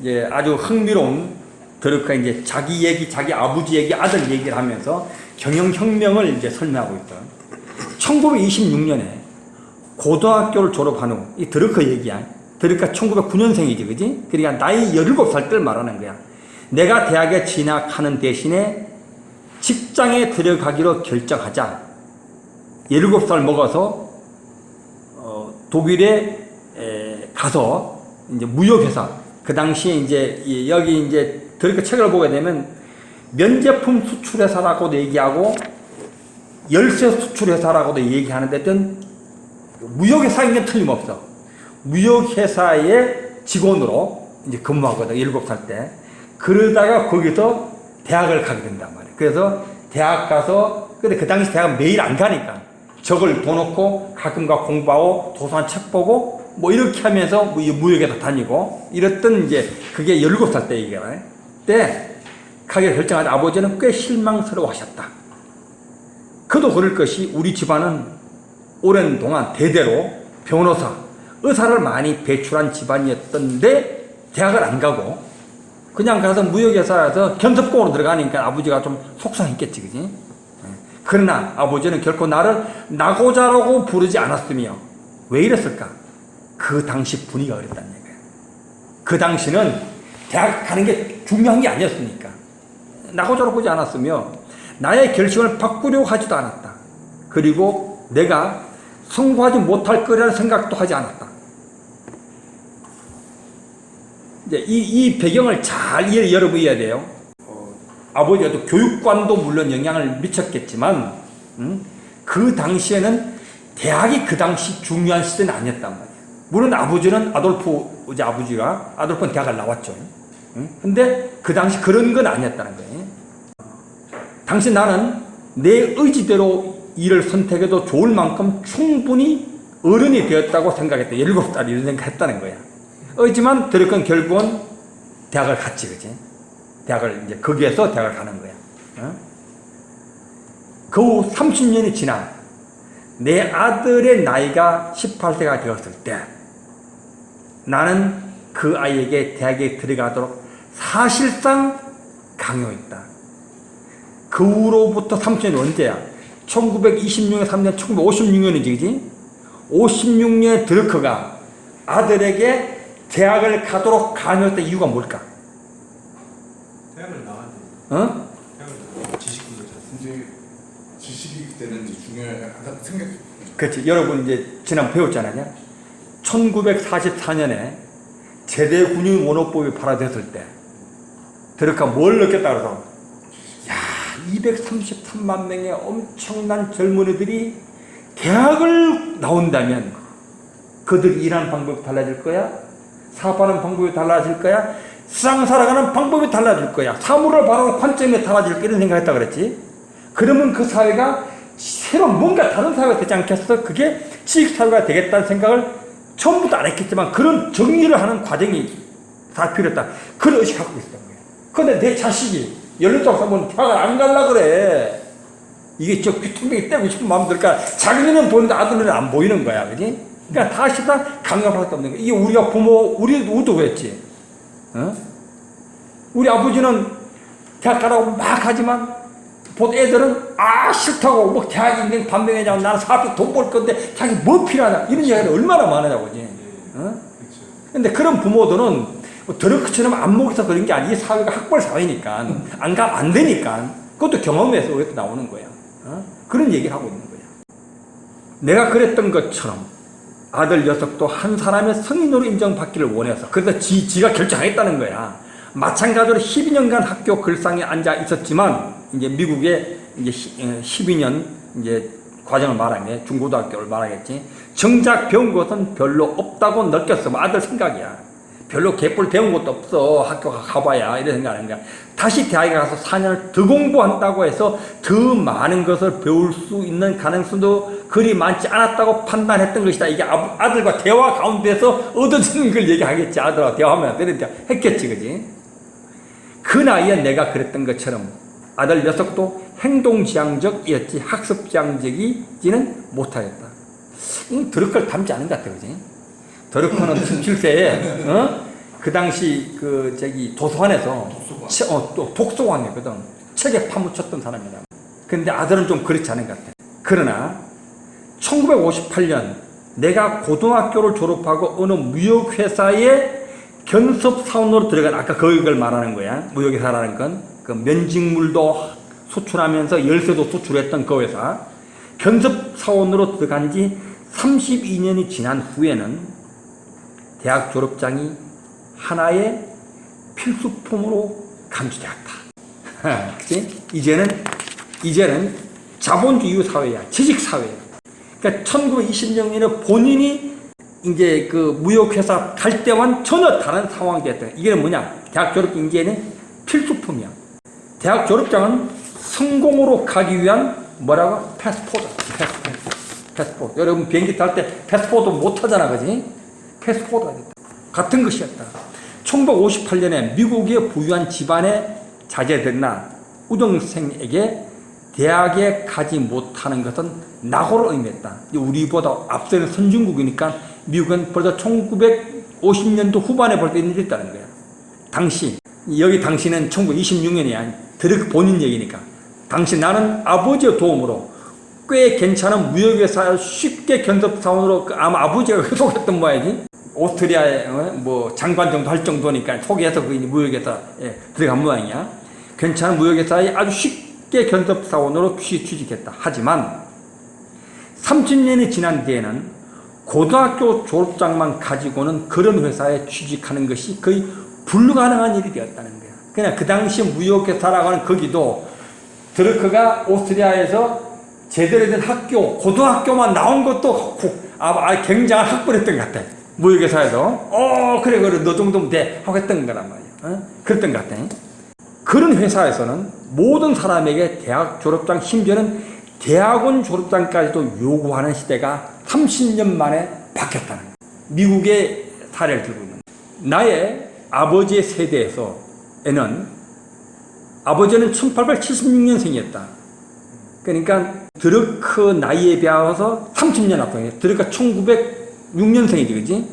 이제 아주 흥미로운 드러크가 이제 자기 얘기, 자기 아버지 얘기, 아들 얘기를 하면서 경영혁명을 이제 설명하고 있어요. 1926년에 고등학교를 졸업한 후, 이 드러크 얘기야. 드러크가 1909년생이지, 그지? 그러니까 나이 17살 때를 말하는 거야. 내가 대학에 진학하는 대신에 직장에 들어가기로 결정하자. 17살 먹어서 독일에 가서 이제 무역회사, 그 당시에 이제 여기 이제 드러크 책을 보게 되면 면제품 수출회사라고도 얘기하고 열쇠 수출회사라고도 얘기하는데 어떤 무역회사인 게 틀림없어. 무역회사의 직원으로 이제 근무하거든, 17살 때. 그러다가 거기서 대학을 가게 된단 말이야. 그래서 대학 가서, 근데 그 당시 대학 매일 안 가니까 적을 둬 놓고 가끔가 공부하고 도서관 책 보고 뭐 이렇게 하면서 무역회사 다니고 이랬던 이제 그게 17살 때 얘기잖아요. 때 가기를 결정한 아버지는 꽤 실망스러워 하셨다. 그도 그럴 것이 우리 집안은 오랜 동안 대대로 변호사, 의사를 많이 배출한 집안이었던데 대학을 안 가고 그냥 가서 무역회사에서 견습공으로 들어가니까 아버지가 좀 속상했겠지, 그지? 그러나 아버지는 결코 나를 나고자라고 부르지 않았으며 왜 이랬을까? 그 당시 분위기가 그랬다는 얘기예요. 그 당시는 대학 가는 게 중요한 게 아니었으니까 나고자라고 보지 않았으며 나의 결심을 바꾸려고 하지도 않았다. 그리고 내가 성공하지 못할 거라는 생각도 하지 않았다. 이제 이 배경을 잘 여러분이 이해해야 돼요. 아버지가 또 교육관도 물론 영향을 미쳤겠지만, 그 당시에는 대학이 그 당시 중요한 시대는 아니었단 말이에요. 물론 아버지는 아돌프는 대학을 나왔죠. 근데 그 당시 그런 건 아니었다는 거예요. 당시 나는 내 의지대로 일을 선택해도 좋을 만큼 충분히 어른이 되었다고 생각했다. 17살 이런 생각했다는 거야. 하지만 드러크는 결국은 대학을 갔지, 그지? 대학을 이제 거기에서 대학을 가는 거야. 그 후 30년이 지나 내 아들의 나이가 18세가 되었을 때 나는 그 아이에게 대학에 들어가도록 사실상 강요했다. 그 후로부터 30년이 언제야? 1926년, 3년, 1956년이지, 그지? 56년에 드러크가 아들에게 대학을 가도록 강요했던 이유가 뭘까? 대학을 나왔는데. 어? 대학을 지식군들 이제 지식이 그때는 이제 중요한 생각. 그렇지. 여러분 이제 지난 배웠잖아요. 1944년에 제대 군인 원호법이 발효됐을 때 드러크가 뭘 느꼈다 그래서 233만 명의 엄청난 젊은이들이 대학을 나온다면 그들이 일하는 방법이 달라질 거야. 사업하는 방법이 달라질 거야. 세상 살아가는 방법이 달라질 거야. 사물을 바라보는 관점이 달라질 거야. 이런 생각을 했다 그랬지. 그러면 그 사회가 새로 뭔가 다른 사회가 되지 않겠어? 그게 지식사회가 되겠다는 생각을 처음부터 안 했겠지만 그런 정리를 하는 과정이 다 필요했다. 그런 의식을 갖고 있었던 거예요. 그런데 내 자식이 18살 보면 대학을 안 가려고 그래. 이게 저 귀퉁뱅이 떼고 싶은 마음 들까? 자기 눈은 보이는데 아들 눈은 안 보이는 거야. 그지? 그러니까 사실상 강요할 수 없는 거야. 이게 우리가 우리도 그랬지. 어? 우리 아버지는 대학 가라고 막 하지만 보통 애들은 싫다고 뭐 대학 있는 반면회장 나는 사업에 돈 벌 건데 자기 뭐 필요하냐 이런 이야기를 얼마나 많으냐고. 어? 근데 그런 부모들은 드러크처럼 안목에서 그런 게 아니지. 사회가 학벌 사회니까 안 가면 안 되니까 그것도 경험에서 왜 나오는 거야. 어? 그런 얘기를 하고 있는 거야. 내가 그랬던 것처럼 아들 녀석도 한 사람의 성인으로 인정받기를 원해서 그래서 지가 결정하겠다는 거야. 마찬가지로 12년간 학교 글상에 앉아 있었지만 이제 미국에 이제 12년 이제 과정을 말하게 중고등학교를 말하겠지. 정작 배운 것은 별로 없다고 느꼈어. 아들 생각이야. 별로 개뿔 배운 것도 없어. 학교 가봐야 이런 생각하는 거야. 다시 대학에 가서 4년을 더 공부한다고 해서 더 많은 것을 배울 수 있는 가능성도 그리 많지 않았다고 판단했던 것이다. 이게 아들과 대화 가운데서 얻어지는 걸 얘기하겠지. 아들과 대화하면 이런 데 했겠지, 그지? 그 나이에 내가 그랬던 것처럼 아들 녀석도 행동지향적이었지 학습지향적이지는 못하였다. 드러크를 닮지 않은 것 같아, 그지? 드러크는 17세에 그 당시 도서관에서 또 독서관이거든. 책에 파묻혔던 사람이다. 근데 아들은 좀 그렇지 않은 것 같아. 그러나 1958년 내가 고등학교를 졸업하고 어느 무역회사에 견섭사원으로 들어간, 아까 그걸 말하는 거야. 무역회사라는 건 그 면직물도 수출하면서 열쇠도 수출했던 그 회사. 견섭사원으로 들어간 지 32년이 지난 후에는 대학 졸업장이 하나의 필수품으로 감지되었다. 그치? 이제는 자본주의 사회야. 지식사회야. 그러니까 1926년에 본인이 이제 그 무역회사 갈 때와는 전혀 다른 상황이 됐다. 이게 뭐냐? 대학 졸업 이제는 필수품이야. 대학 졸업장은 성공으로 가기 위한 뭐라고? 패스포드. 여러분 비행기 탈 때 패스포드 못 하잖아, 그지? 패스포드가 됐다. 같은 것이었다. 1958년에 미국의 부유한 집안의 자제들이나 우등생에게 대학에 가지 못하는 것은 낙오를 의미했다. 우리보다 앞서는 선진국이니까 미국은 벌써 1950년도 후반에 벌써 일이 있다는 거야. 당시는 1926년이야. 드러크 본인 얘기니까. 당시 나는 아버지의 도움으로 꽤 괜찮은 무역회사에 쉽게 견섭사원으로 아마 아버지가 소개했던 모양이지. 오스트리아에 뭐 장관 정도 할 정도니까 소개해서 그 무역회사에 들어간 모양이야. 괜찮은 무역회사에 아주 쉽게 견섭사원으로 취직했다. 하지만 30년이 지난 뒤에는 고등학교 졸업장만 가지고는 그런 회사에 취직하는 것이 거의 불가능한 일이 되었다는 거야. 그냥 그 당시 무역회사라고 하는 거기도 드러크가 오스트리아에서 제대로 된 고등학교만 나온 것도 굉장한 학벌했던 것 같아. 무역회사에서. 그래, 너 정도면 돼. 하고 했던 거란 말이야. 그랬던 것 같아. 그런 회사에서는 모든 사람에게 대학 졸업장, 심지어는 대학원 졸업장까지도 요구하는 시대가 30년 만에 바뀌었다는 거야. 미국의 사례를 들고 있는. 나의 아버지의 세대에서는 아버지는 1876년생이었다. 그러니까 드러크 나이에 비하여서 30년 앞서요. 드러크가 1906년생이지, 그지?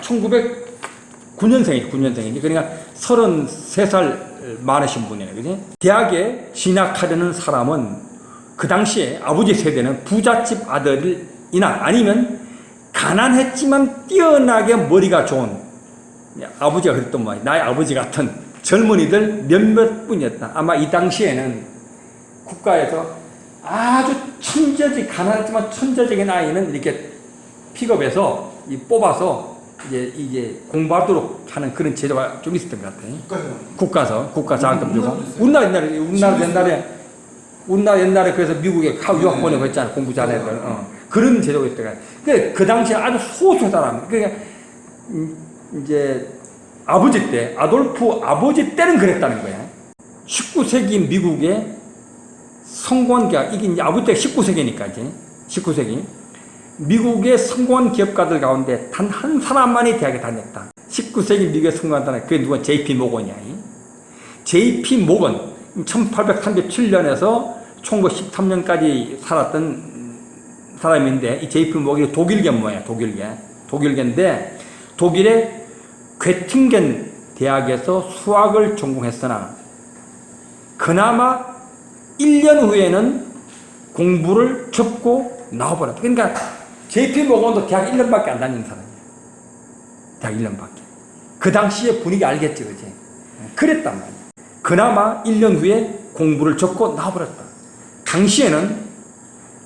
1909년생이지. 그러니까 33살 많으신 분이네, 그지? 대학에 진학하려는 사람은 그 당시에 아버지 세대는 부잣집 아들이나 아니면 가난했지만 뛰어나게 머리가 좋은, 아버지가 그랬던 말이야. 나의 아버지 같은 젊은이들 몇몇 뿐이었다. 아마 이 당시에는 국가에서 아주 가난했지만 천재적인 아이는 이렇게 픽업해서 뽑아서 이제 공부하도록 하는 그런 제도가 좀 있었던 것 같아요. 국가 장학금 주고. 우리나라 옛날에 그래서 미국에 유학 보내고 했잖아. 공부 잘해야 돼. 그런 제도가 있었던 것 같아요. 그 당시에 아주 소수의 사람. 그러니까 이제 아버지 때, 아돌프 아버지 때는 그랬다는 거야. 19세기 미국의 성공한 기업, 이게 이제 아버지 때가 19세기니까 이제 19세기. 미국의 성공한 기업가들 가운데 단 한 사람만이 대학에 다녔다. 19세기 미국의 성공한 사람, 그게 누가 JP 모건이야. JP 모건, 1837년에서 1913년까지 살았던 사람인데, 이 JP 모건이 독일계 모양이야, 독일계인데, 독일의 괴팅겐 대학에서 수학을 전공했으나, 그나마 1년 후에는 공부를 접고 나와버렸다. 그러니까 JP 모건도 대학 1년밖에 안 다닌 사람이야. 대학 1년밖에. 그 당시의 분위기 알겠지, 그지? 그랬단 말이야. 그나마 1년 후에 공부를 접고 나와버렸다. 당시에는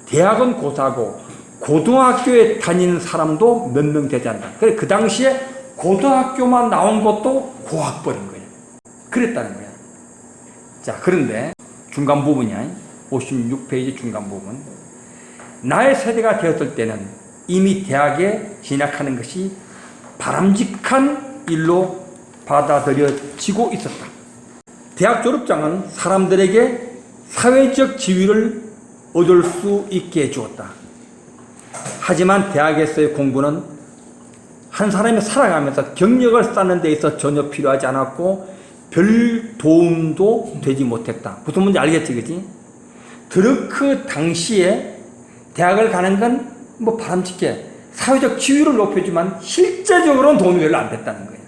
대학은 고사고 고등학교에 다니는 사람도 몇 명 되지 않는다. 그래, 그 당시에 고등학교만 나온 것도 고학벌인 거야. 그랬다는 거야. 자, 그런데 중간 부분이야. 56페이지 중간 부분. 나의 세대가 되었을 때는 이미 대학에 진학하는 것이 바람직한 일로 받아들여지고 있었다. 대학 졸업장은 사람들에게 사회적 지위를 얻을 수 있게 해주었다. 하지만 대학에서의 공부는 한 사람이 살아가면서 경력을 쌓는 데 있어 전혀 필요하지 않았고 별 도움도 되지 못했다. 무슨 문제 알겠지, 그지? 드러크 당시에 대학을 가는 건 뭐 바람직해. 사회적 지위를 높여주지만 실제적으로는 도움이 별로 안 됐다는 거예요.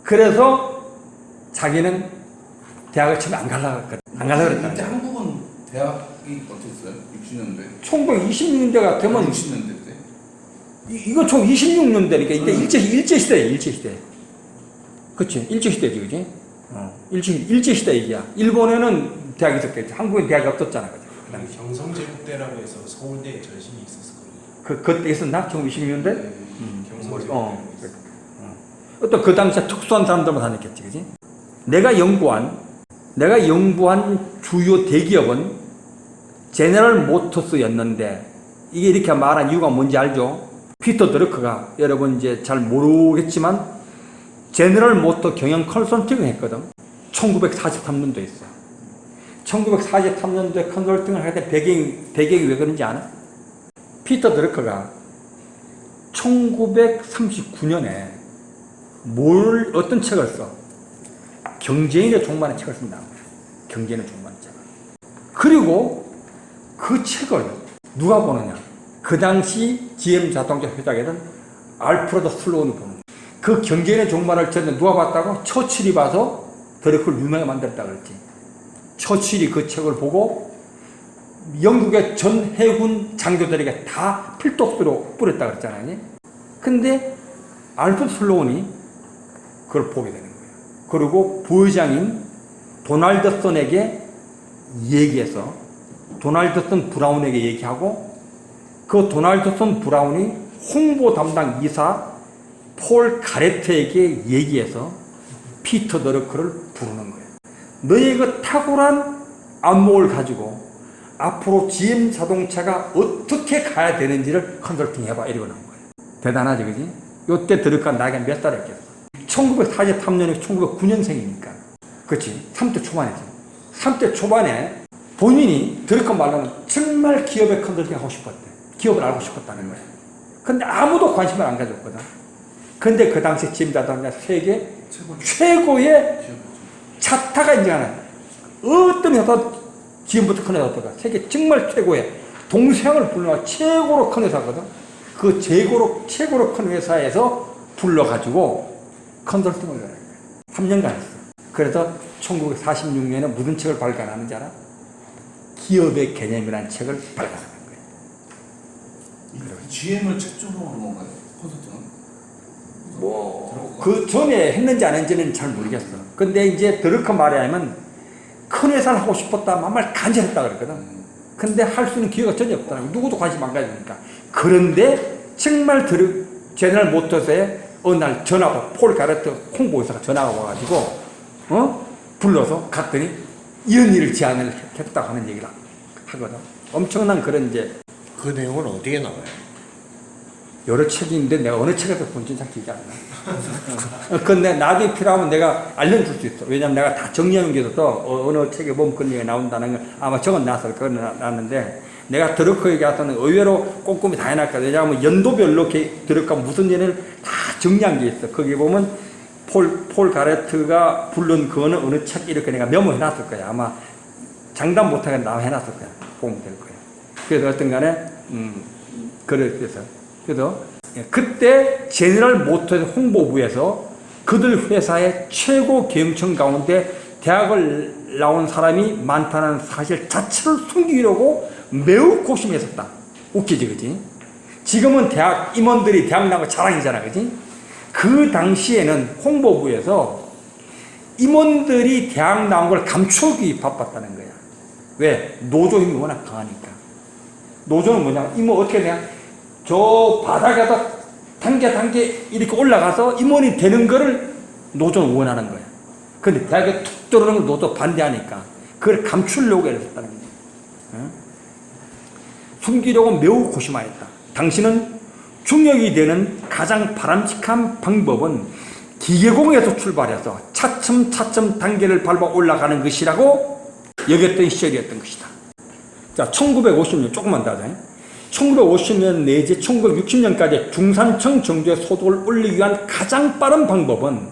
그래서 자기는 대학을 처음에 안 가려고 했거든. 안 가려고 이때 그랬다. 한국은 대학이 어땠어요? 60년대? 1920년대 같으면 60년대 때? 이거 총 26년대니까 이때 일제시대야, 일제시대. 그치? 일제시대지, 그지? 일제시대 얘기야. 일본에는 대학이 있었겠지. 한국엔 대학이 없었잖아, 그지? 그 당시. 경성제국대라고 해서 서울대에 전신이 있었을 거예요. 그때 있었나? 1920년대? 경성제국대. 어떤 그 당시에 특수한 사람들만 다녔겠지, 그지? 내가 연구한 주요 대기업은 제너럴 모터스였는데, 이게 이렇게 말한 이유가 뭔지 알죠? 피터 드러크가, 여러분 이제 잘 모르겠지만, 제너럴 모터 경영 컨설팅을 했거든. 1943년도에 있어. 1943년도에 컨설팅을 할 때 배경이 왜 그런지 아나? 피터 드러크가 1939년에 어떤 책을 써? 경제인의 종말의 책을 쓴다는 거야. 경제인의 종말의 책을. 그리고 그 책을 누가 보느냐? 그 당시 GM 자동차 회장이던 알프레드 슬로운이 보는 거야. 그 경제인의 종말을 전에 누가 봤다고? 처칠이 봐서 드러크를 유명하게 만들었다 그랬지. 처칠이 그 책을 보고 영국의 전 해군 장교들에게 다 필독수로 뿌렸다 그랬잖아요. 근데 알프레드 슬로운이 그걸 보게 되는 거예요. 그리고 부의장인 도널드슨에게 얘기해서 도널드슨 브라운에게 얘기하고 그 도널드슨 브라운이 홍보 담당 이사 폴 가레트에게 얘기해서 피터 드러크를 부르는 거예요. 너의 그 탁월한 안목을 가지고 앞으로 GM 자동차가 어떻게 가야 되는지를 컨설팅 해봐. 이러고 나온 거예요. 대단하지, 그지? 요때 드러크가 나이가 몇 살이었겠어? 1943년에 1909년생이니까. 그치? 3대 초반이지. 3대 초반에 본인이 드러크 말로는 정말 기업의 컨설팅 하고 싶었대. 기업을 알고 싶었다는 거야. 근데 아무도 관심을 안 가졌거든. 근데 그 당시 GM 자동차 세계 최고의 차타가 인정하는 어떤 회사, 지금부터 큰 회사가 세계 정말 최고의 동서양을 불러와 최고로 큰 회사거든. 그 최고로 큰 회사에서 불러가지고 컨설팅을 하는 거야. 3년간 했어. 그래서 1946년에 무슨 책을 발간하는지 알아? 기업의 개념이라는 책을 발간하는 거예요. GM을 최초로 한 건가요? 콘서트는? 그 전에 했는지 안 했는지는 잘 모르겠어. 근데 이제 드러크 말에 하면 큰 회사를 하고 싶었다, 만말 간절했다 그랬거든. 근데 할 수 있는 기회가 전혀 없다. 누구도 관심 안 가지니까. 그런데 정말 제너럴 모터스에 어느 날 전화가, 폴 가레트 홍보회사가 전화가 와가지고, 불러서 갔더니 이런 일을 제안을 했다고 하는 얘기를 하거든. 엄청난 그런 이제. 그 내용은 어디에 나와요? 여러 책이 있는데 내가 어느 책에서 본지 잘 기억이 안 나. 근데 나중에 필요하면 내가 알려줄 수 있어. 왜냐면 내가 다 정리하는 게 있어서 어느 책에 보면 그런 얘기가 나온다는 걸 아마 적어놨을 거였는데 내가 드러크에게 와서는 의외로 꼼꼼히 다 해놨거든. 왜냐하면 연도별로 드러크가 무슨 일을 다 정리한 게 있어. 거기 보면 폴 가레트가 부른 그거는 어느 책 이렇게 내가 메모해놨을 거야. 아마 장담 못하게 나 해놨을 거야. 보면 될 거야. 그래서 어떤 간에 그래서 그때 제너럴 모터스 홍보부에서 그들 회사의 최고 경영층 가운데 대학을 나온 사람이 많다는 사실 자체를 숨기려고 매우 고심했었다. 웃기지, 그지? 지금은 대학 임원들이 대학 나온 거 자랑이잖아, 그지? 그 당시에는 홍보부에서 임원들이 대학 나온 걸 감추기 바빴다는 거야. 왜? 노조 힘이 워낙 강하니까. 노조는 뭐냐? 임원 어떻게 되냐? 저 바닥에서 단계 이렇게 올라가서 임원이 되는 거를 노조는 원하는 거야. 근데 대학에 툭 들어오는 걸 노조 반대하니까 그걸 감추려고 애썼다는 거야. 응? 숨기려고 매우 고심하였다. 당신은 중역이 되는 가장 바람직한 방법은 기계공에서 출발해서 차츰 단계를 밟아 올라가는 것이라고 여겼던 시절이었던 것이다. 자, 1950년 조금만 더 하자. 1950년 내지 1960년까지 중산층 정도의 소득을 올리기 위한 가장 빠른 방법은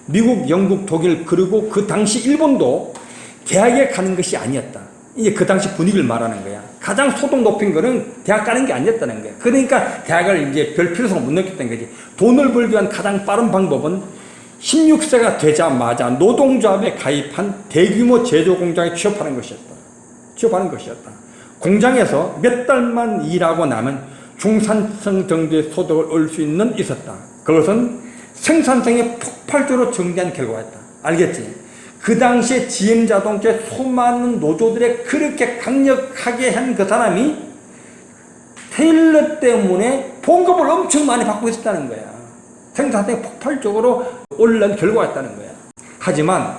미국, 영국, 독일 그리고 그 당시 일본도 대학에 가는 것이 아니었다. 이제 그 당시 분위기를 말하는 거야. 가장 소득 높인 거는 대학 가는 게 아니었다는 거야. 그러니까 대학을 이제 별 필요성을 못 느꼈다는 거지. 돈을 벌기 위한 가장 빠른 방법은 16세가 되자마자 노동조합에 가입한 대규모 제조 공장에 취업하는 것이었다. 공장에서 몇 달만 일하고 나면 중산층 정도의 소득을 얻을 수 있었다. 그것은 생산성이 폭발적으로 증대한 결과였다. 알겠지? 그 당시에 GM자동차의 수많은 노조들의 그렇게 강력하게 한 그 사람이 테일러 때문에 봉급을 엄청 많이 받고 있었다는 거야. 생산성이 폭발적으로 올라간 결과였다는 거야. 하지만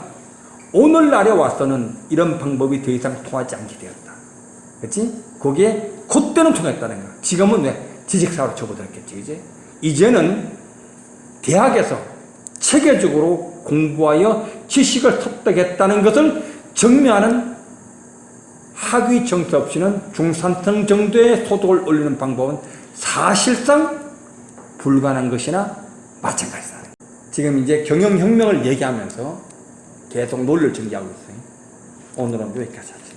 오늘날에 와서는 이런 방법이 더 이상 통하지 않게 되었다. 그렇지? 거기에 그때는 통했다는 거야. 지금은 왜? 지식사회로 접어들었겠지. 이제? 이제는 대학에서 체계적으로 공부하여 지식을 습득했다는 것을 증명하는 학위 정서 없이는 중산층 정도의 소득을 올리는 방법은 사실상 불가능한 것이나 마찬가지다. 지금 이제 경영혁명을 얘기하면서 계속 논리를 전개하고 있어요. 오늘은 여기까지 하자.